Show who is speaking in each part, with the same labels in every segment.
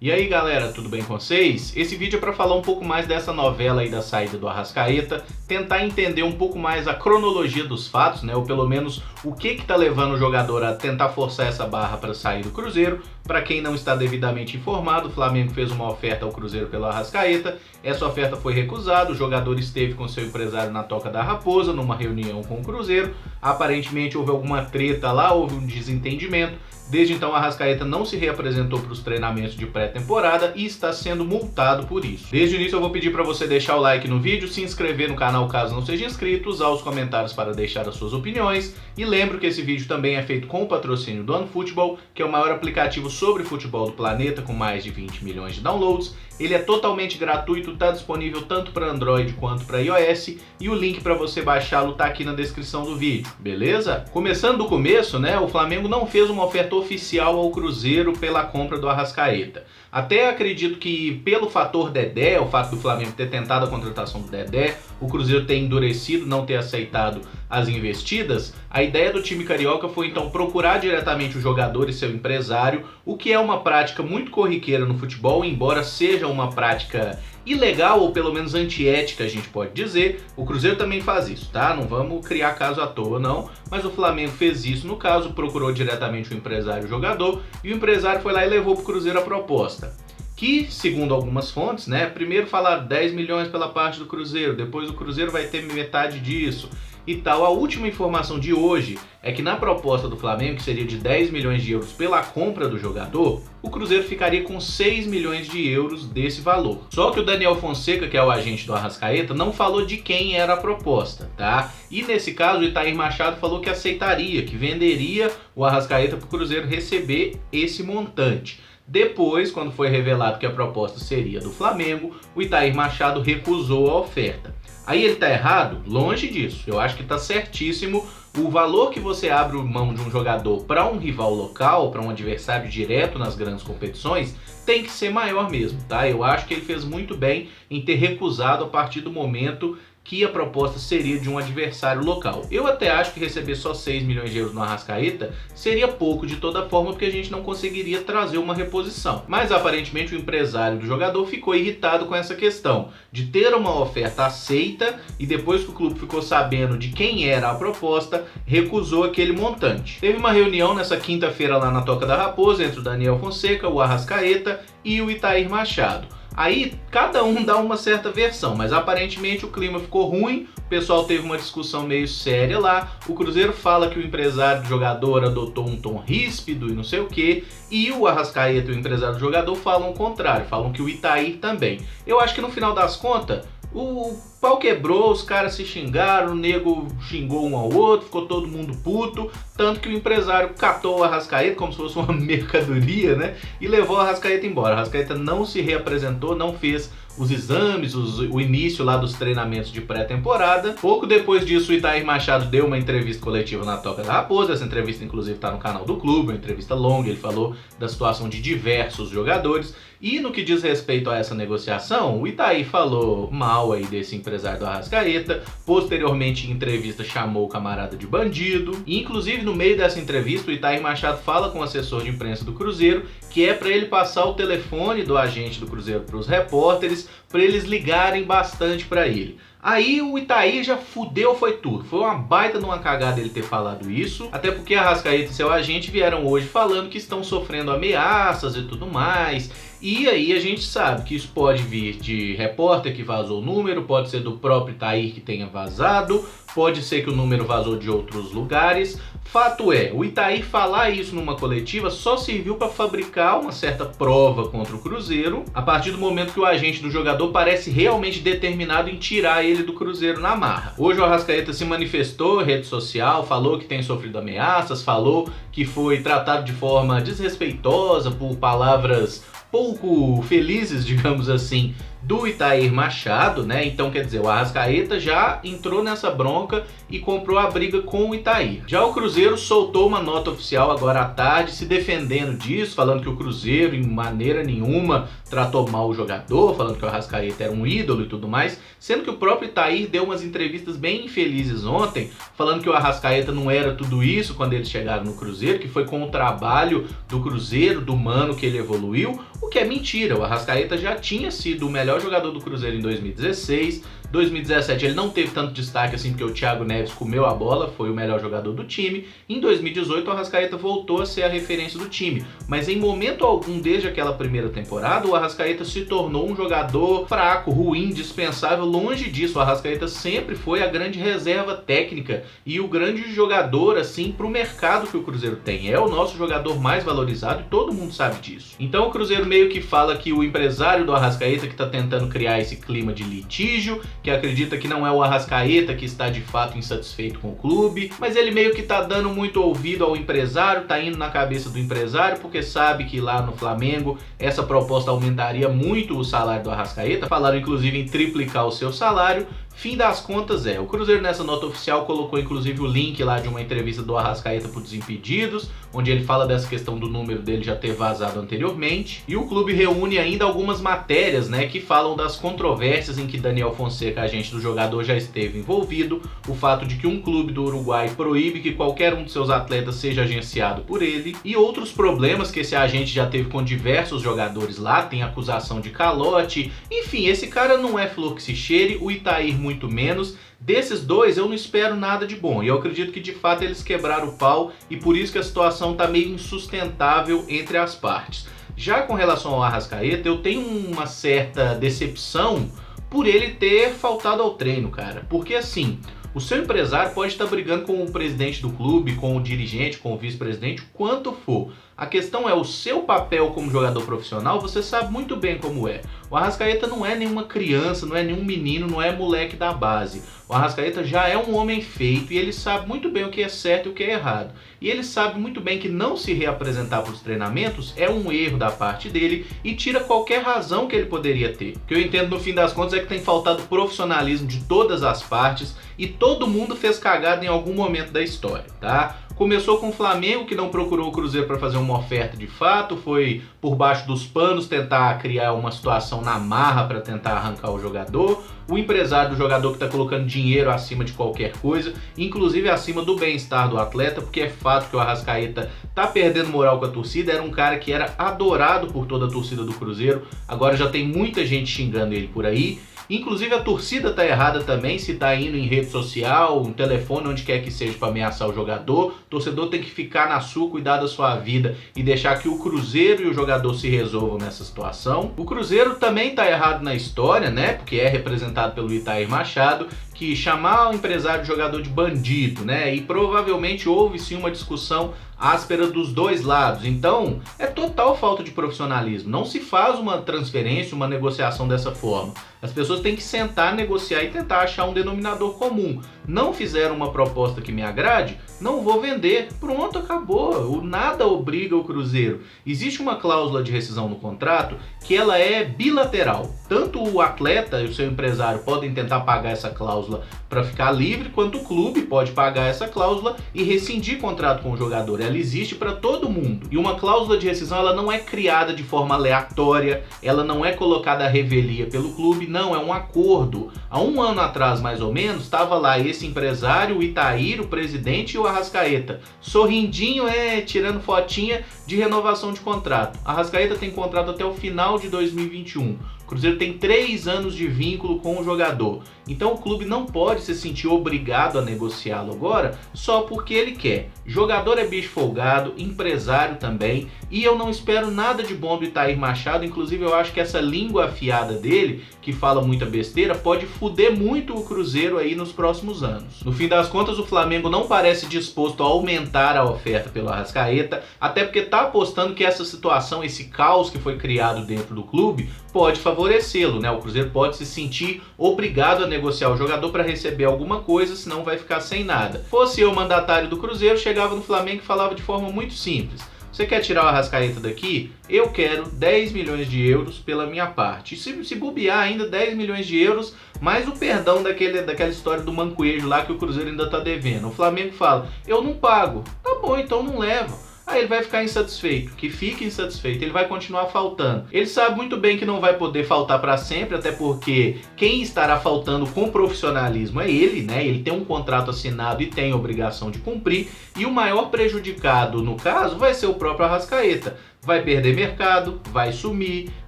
Speaker 1: E aí galera, tudo bem com vocês? Esse vídeo é para falar um pouco mais dessa novela aí da saída do Arrascaeta, tentar entender um pouco mais a cronologia dos fatos, né? Ou pelo menos o que tá levando o jogador a tentar forçar essa barra para sair do Cruzeiro. Para quem não está devidamente informado, o Flamengo fez uma oferta ao Cruzeiro pelo Arrascaeta, essa oferta foi recusada, o jogador esteve com seu empresário na Toca da Raposa, numa reunião com o Cruzeiro, aparentemente houve alguma treta lá, houve um desentendimento. Desde então, o Arrascaeta não se reapresentou para os treinamentos de pré-temporada e está sendo multado por isso. Desde o início eu vou pedir para você deixar o like no vídeo, se inscrever no canal caso não seja inscrito, usar os comentários para deixar as suas opiniões e lembro que esse vídeo também é feito com o patrocínio do OneFootball, que é o maior aplicativo sobre futebol do planeta com mais de 20 milhões de downloads. Ele é totalmente gratuito, está disponível tanto para Android quanto para iOS e o link para você baixá-lo está aqui na descrição do vídeo, beleza? Começando do começo, né, o Flamengo não fez uma oferta oficial ao Cruzeiro pela compra do Arrascaeta. Até acredito que pelo fator Dedé, o fato do Flamengo ter tentado a contratação do Dedé, o Cruzeiro ter endurecido, não ter aceitado as investidas, a ideia do time carioca foi então procurar diretamente o jogador e seu empresário, o que é uma prática muito corriqueira no futebol, embora seja uma prática ilegal ou pelo menos antiética, a gente pode dizer. O Cruzeiro também faz isso, tá? Não vamos criar caso à toa não, mas o Flamengo fez isso no caso, procurou diretamente o empresário e o jogador, e o empresário foi lá e levou para o Cruzeiro a proposta. Que, segundo algumas fontes, né, primeiro falaram 10 milhões pela parte do Cruzeiro, depois o Cruzeiro vai ter metade disso e tal. A última informação de hoje é que na proposta do Flamengo, que seria de 10 milhões de euros pela compra do jogador, o Cruzeiro ficaria com 6 milhões de euros desse valor. Só que o Daniel Fonseca, que é o agente do Arrascaeta, não falou de quem era a proposta, tá? E nesse caso o Itair Machado falou que aceitaria, que venderia o Arrascaeta para o Cruzeiro receber esse montante. Depois, quando foi revelado que a proposta seria do Flamengo, o Itair Machado recusou a oferta. Aí ele tá errado? Longe disso. Eu acho que tá certíssimo. O valor que você abre mão de um jogador para um rival local, para um adversário direto nas grandes competições, tem que ser maior mesmo, tá? Eu acho que ele fez muito bem em ter recusado a partir do momento que a proposta seria de um adversário local. Eu até acho que receber só 6 milhões de euros no Arrascaeta seria pouco de toda forma, porque a gente não conseguiria trazer uma reposição. Mas aparentemente o empresário do jogador ficou irritado com essa questão de ter uma oferta aceita e depois que o clube ficou sabendo de quem era a proposta, recusou aquele montante. Teve uma reunião nessa quinta-feira lá na Toca da Raposa entre o Daniel Fonseca, o Arrascaeta e o Itair Machado. Aí cada um dá uma certa versão, mas aparentemente o clima ficou ruim, o pessoal teve uma discussão meio séria lá, o Cruzeiro fala que o empresário do jogador adotou um tom ríspido e não sei o que, e o Arrascaeta e o empresário do jogador falam o contrário, falam que o Itair também. Eu acho que no final das contas, o pau quebrou, os caras se xingaram, o nego xingou um ao outro, ficou todo mundo puto, tanto que o empresário catou o Arrascaeta como se fosse uma mercadoria, né, e levou o Arrascaeta embora. O Arrascaeta não se reapresentou, não fez os exames, o início lá dos treinamentos de pré-temporada. Pouco depois disso, o Itair Machado deu uma entrevista coletiva na Toca da Raposa. Essa entrevista, inclusive, está no canal do clube, uma entrevista longa. Ele falou da situação de diversos jogadores. E no que diz respeito a essa negociação, o Itair falou mal aí desse empresário do Arrascaeta. Posteriormente, em entrevista, chamou o camarada de bandido. E, inclusive, no meio dessa entrevista, o Itair Machado fala com o assessor de imprensa do Cruzeiro que é para ele passar o telefone do agente do Cruzeiro para os repórteres, para eles ligarem bastante para ele. Aí o Itair já fudeu, foi tudo. Foi uma baita numa cagada ele ter falado isso, até porque a Arrascaeta e seu agente vieram hoje falando que estão sofrendo ameaças e tudo mais. E aí a gente sabe que isso pode vir de repórter que vazou o número, pode ser do próprio Itair que tenha vazado, pode ser que o número vazou de outros lugares. Fato é, o Itair falar isso numa coletiva só serviu para fabricar uma certa prova contra o Cruzeiro, a partir do momento que o agente do jogador parece realmente determinado em tirar ele do Cruzeiro na marra. Hoje o Arrascaeta se manifestou em rede social, falou que tem sofrido ameaças, falou que foi tratado de forma desrespeitosa por palavras pouco felizes, digamos assim, do Itair Machado, né? Então, quer dizer, o Arrascaeta já entrou nessa bronca e comprou a briga com o Itair. Já o Cruzeiro soltou uma nota oficial agora à tarde, se defendendo disso, falando que o Cruzeiro em maneira nenhuma tratou mal o jogador, falando que o Arrascaeta era um ídolo e tudo mais, sendo que o próprio Itair deu umas entrevistas bem infelizes ontem, falando que o Arrascaeta não era tudo isso quando eles chegaram no Cruzeiro, que foi com o trabalho do Cruzeiro, do Mano, que ele evoluiu, o que é mentira. O Arrascaeta já tinha sido o melhor jogador do Cruzeiro em 2016, 2017 ele não teve tanto destaque assim porque o Thiago Neves comeu a bola, foi o melhor jogador do time. Em 2018 o Arrascaeta voltou a ser a referência do time, mas em momento algum desde aquela primeira temporada o Arrascaeta se tornou um jogador fraco, ruim, dispensável. Longe disso, o Arrascaeta sempre foi a grande reserva técnica e o grande jogador assim para o mercado que o Cruzeiro tem. É o nosso jogador mais valorizado e todo mundo sabe disso. Então o Cruzeiro meio que fala que o empresário do Arrascaeta que está tentando criar esse clima de litígio, que acredita que não é o Arrascaeta que está de fato insatisfeito com o clube, mas ele meio que tá dando muito ouvido ao empresário, tá indo na cabeça do empresário, porque sabe que lá no Flamengo essa proposta aumentaria muito o salário do Arrascaeta, falaram inclusive em triplicar o seu salário. Fim das contas o Cruzeiro nessa nota oficial colocou inclusive o link lá de uma entrevista do Arrascaeta pro Desimpedidos, onde ele fala dessa questão do número dele já ter vazado anteriormente, e o clube reúne ainda algumas matérias, né, que falam das controvérsias em que Daniel Fonseca, agente do jogador, já esteve envolvido, o fato de que um clube do Uruguai proíbe que qualquer um de seus atletas seja agenciado por ele, e outros problemas que esse agente já teve com diversos jogadores lá, tem acusação de calote, enfim, esse cara não é flor que se cheire, o Itair muito menos. Desses dois eu não espero nada de bom, e eu acredito que de fato eles quebraram o pau e por isso que a situação tá meio insustentável entre as partes. Já com relação ao Arrascaeta, eu tenho uma certa decepção por ele ter faltado ao treino, cara, porque assim, o seu empresário pode estar brigando com o presidente do clube, com o dirigente, com o vice-presidente, o quanto for. A questão é o seu papel como jogador profissional, você sabe muito bem como é. O Arrascaeta não é nenhuma criança, não é nenhum menino, não é moleque da base. O Arrascaeta já é um homem feito e ele sabe muito bem o que é certo e o que é errado. E ele sabe muito bem que não se reapresentar para os treinamentos é um erro da parte dele e tira qualquer razão que ele poderia ter. O que eu entendo no fim das contas é que tem faltado profissionalismo de todas as partes e todo mundo fez cagada em algum momento da história, tá? Começou com o Flamengo, que não procurou o Cruzeiro para fazer uma oferta de fato, foi por baixo dos panos tentar criar uma situação na marra para tentar arrancar o jogador. O empresário do jogador que está colocando dinheiro acima de qualquer coisa, inclusive acima do bem-estar do atleta, porque é fato que o Arrascaeta tá perdendo moral com a torcida, era um cara que era adorado por toda a torcida do Cruzeiro, agora já tem muita gente xingando ele por aí. Inclusive a torcida tá errada também, se tá indo em rede social, um telefone, onde quer que seja para ameaçar o jogador. O torcedor tem que ficar na sua, cuidar da sua vida e deixar que o Cruzeiro e o jogador se resolvam nessa situação. O Cruzeiro também tá errado na história, né, porque é representado pelo Itair Machado, que chamar o empresário de jogador de bandido, né, e provavelmente houve sim uma discussão áspera dos dois lados. Então, é total falta de profissionalismo. Não se faz uma transferência, uma negociação dessa forma. As pessoas têm que sentar, negociar e tentar achar um denominador comum. Não fizeram uma proposta que me agrade, não vou vender. Pronto, acabou. O nada obriga o Cruzeiro. Existe uma cláusula de rescisão no contrato que ela é bilateral. Tanto o atleta e o seu empresário podem tentar pagar essa cláusula para ficar livre, quanto o clube pode pagar essa cláusula e rescindir contrato com o jogador. Ela existe para todo mundo. E uma cláusula de rescisão ela não é criada de forma aleatória, ela não é colocada à revelia pelo clube, não, é um acordo. Há um ano atrás, mais ou menos, estava lá esse empresário, o Itair, o presidente e o Arrascaeta, sorrindinho, tirando fotinha de renovação de contrato. A Arrascaeta tem contrato até o final de 2021. O Cruzeiro tem 3 anos de vínculo com o jogador. Então o clube não pode se sentir obrigado a negociá-lo agora só porque ele quer. Jogador é bicho folgado, empresário também, e eu não espero nada de bom do Itair Machado. Inclusive eu acho que essa língua afiada dele, que fala muita besteira, pode fuder muito o Cruzeiro aí nos próximos anos. No fim das contas, o Flamengo não parece disposto a aumentar a oferta pelo Arrascaeta, até porque tá apostando que essa situação, esse caos que foi criado dentro do clube, pode favorecê-lo, né? O Cruzeiro pode se sentir obrigado a negociar o jogador para receber alguma coisa, senão vai ficar sem nada. Fosse eu mandatário do Cruzeiro, chegava no Flamengo e falava de forma muito simples: você quer tirar o Arrascaeta daqui? Eu quero 10 milhões de euros pela minha parte. E se bobear ainda 10 milhões de euros, mais o perdão daquela história do Mancoejo lá que o Cruzeiro ainda tá devendo. O Flamengo fala, eu não pago. Tá bom, então não leva. Aí ele vai ficar insatisfeito, que fique insatisfeito, ele vai continuar faltando. Ele sabe muito bem que não vai poder faltar para sempre, até porque quem estará faltando com profissionalismo é ele, né? Ele tem um contrato assinado e tem obrigação de cumprir, e o maior prejudicado, no caso, vai ser o próprio Arrascaeta. Vai perder mercado, vai sumir,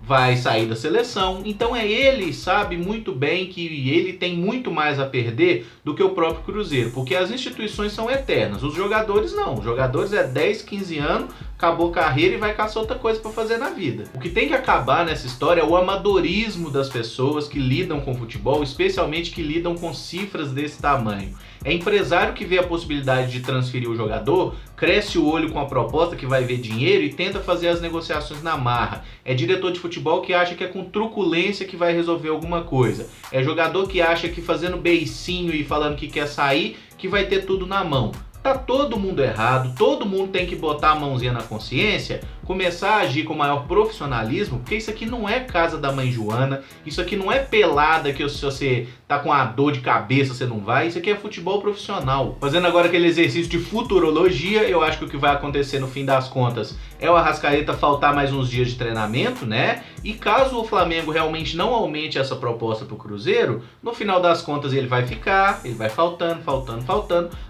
Speaker 1: vai sair da seleção. Então ele sabe muito bem que ele tem muito mais a perder do que o próprio Cruzeiro, porque as instituições são eternas, os jogadores não. Os jogadores é 10, 15 anos, acabou a carreira e vai caçar outra coisa para fazer na vida. O que tem que acabar nessa história é o amadorismo das pessoas que lidam com futebol, especialmente que lidam com cifras desse tamanho. É empresário que vê a possibilidade de transferir o jogador, cresce o olho com a proposta que vai ver dinheiro e tenta fazer as negociações na marra. É diretor de futebol que acha que é com truculência que vai resolver alguma coisa. É jogador que acha que fazendo beicinho e falando que quer sair, que vai ter tudo na mão. Tá todo mundo errado, todo mundo tem que botar a mãozinha na consciência, começar a agir com maior profissionalismo, porque isso aqui não é casa da mãe Joana, isso aqui não é pelada que se você tá com a dor de cabeça você não vai, isso aqui é futebol profissional. Fazendo agora aquele exercício de futurologia, eu acho que o que vai acontecer no fim das contas é o Arrascaeta faltar mais uns dias de treinamento, né? E caso o Flamengo realmente não aumente essa proposta pro Cruzeiro, no final das contas ele vai ficar, ele vai faltando,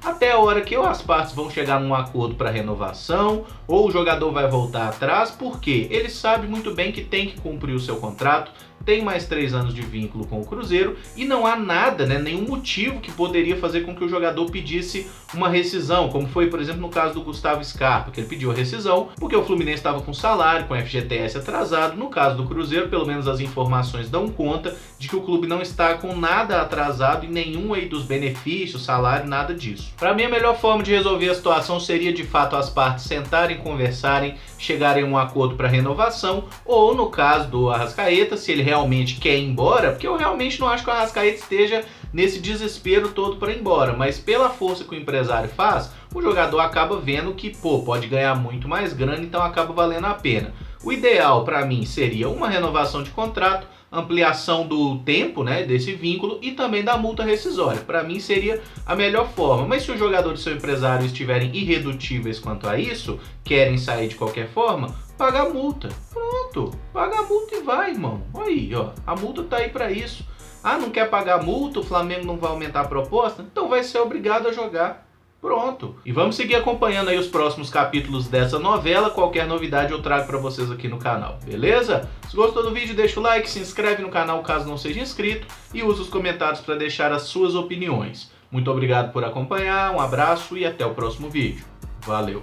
Speaker 1: até a hora que ou as partes vão chegar num acordo para renovação, ou o jogador vai voltar atrás, porque ele sabe muito bem que tem que cumprir o seu contrato, tem mais 3 anos de vínculo com o Cruzeiro e não há nada, né, nenhum motivo que poderia fazer com que o jogador pedisse uma rescisão, como foi, por exemplo, no caso do Gustavo Scarpa, que ele pediu a rescisão porque o Fluminense estava com salário, com FGTS atrasado. No caso do Cruzeiro, pelo menos as informações dão conta de que o clube não está com nada atrasado e nenhum aí dos benefícios, salário, nada disso. Para mim, a melhor forma de resolver a situação seria, de fato, as partes sentarem, conversarem, chegarem a um acordo para renovação, ou no caso do Arrascaeta, se ele realmente quer ir embora, porque eu realmente não acho que o Arrascaeta esteja nesse desespero todo para ir embora, mas pela força que o empresário faz, o jogador acaba vendo que, pode ganhar muito mais grana, então acaba valendo a pena. O ideal para mim seria uma renovação de contrato, ampliação do tempo, né, desse vínculo e também da multa rescisória. Para mim seria a melhor forma, mas se o jogador e seu empresário estiverem irredutíveis quanto a isso, querem sair de qualquer forma, paga a multa. Pronto, paga a multa e vai, irmão. Aí, ó, a multa tá aí para isso. Ah, não quer pagar a multa, o Flamengo não vai aumentar a proposta? Então vai ser obrigado a jogar. Pronto. E vamos seguir acompanhando aí os próximos capítulos dessa novela. Qualquer novidade eu trago para vocês aqui no canal, beleza? Se gostou do vídeo, deixa o like, se inscreve no canal caso não seja inscrito e usa os comentários para deixar as suas opiniões. Muito obrigado por acompanhar, um abraço e até o próximo vídeo. Valeu!